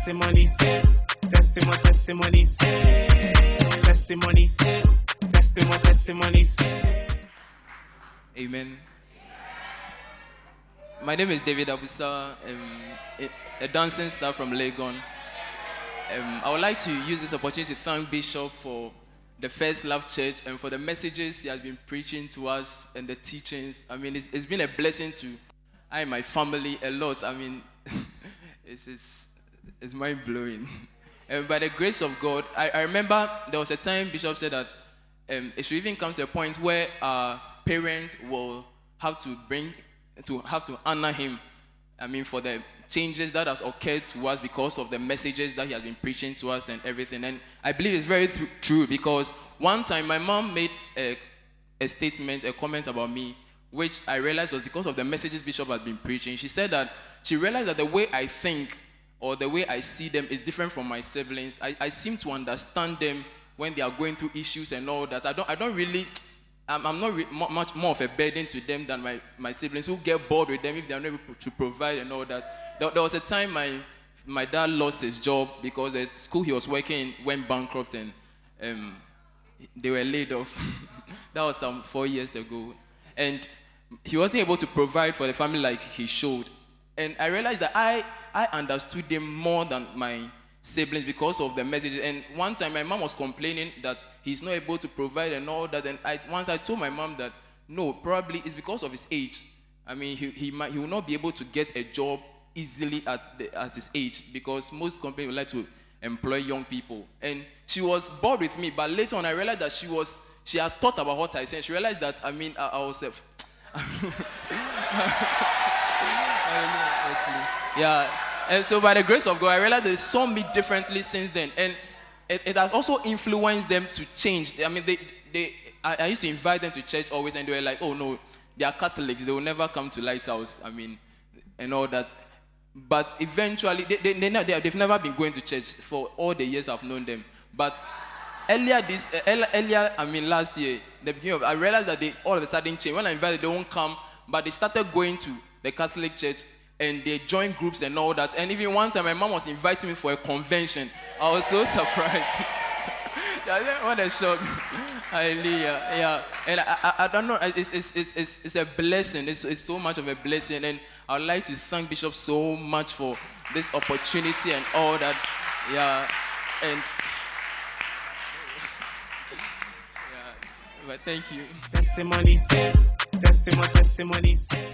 testimony say, testimony say, testimony say, testimony say. Amen. My name is David Abusah, a dancing star from Legon. I would like to use this opportunity to thank Bishop for the First Love Church and for the messages he has been preaching to us and the teachings. I mean, it's been a blessing to I and my family a lot. I mean, it's mind-blowing. And by the grace of God, I remember there was a time Bishop said that it should even come to a point where parents will have to honor him. I mean, for the changes that has occurred to us because of the messages that he has been preaching to us and everything. And I believe it's very true, because one time my mom made a comment about me, which I realized was because of the messages Bishop had been preaching. She said that she realized that the way I think or the way I see them is different from my siblings. I seem to understand them when they are going through issues and all that. I'm not much more of a burden to them than my siblings, who get bored with them if they are not able to provide and all that. There was a time my dad lost his job because the school he was working in went bankrupt and they were laid off. That was some 4 years ago. And he wasn't able to provide for the family like he should. And I realized that I understood them more than my siblings because of the messages. And one time my mom was complaining that he's not able to provide and all that. And once I told my mom that no, probably it's because of his age. I mean, he will not be able to get a job easily at his age, because most companies would like to employ young people. And she was bored with me, but later on I realized that she had thought about what I said. She realized that I was yeah. And so by the grace of God, I realized they saw me differently since then. And it has also influenced them to change. I mean, I used to invite them to church always, and they were like, oh no, they are Catholics, they will never come to Lighthouse, I mean, and all that. But eventually, they've never been going to church for all the years I've known them. But last year, the beginning of, I realized that they all of a sudden changed. When I invited, they won't come, but they started going to the Catholic church, and they joined groups and all that. And even one time, my mom was inviting me for a convention. I was so surprised. What a shock. Hallelujah. Yeah. And I don't know, it's a blessing. It's so much of a blessing. And I would like to thank Bishop so much for this opportunity and all that. Yeah. And yeah. But thank you. Testimony say, testimony say.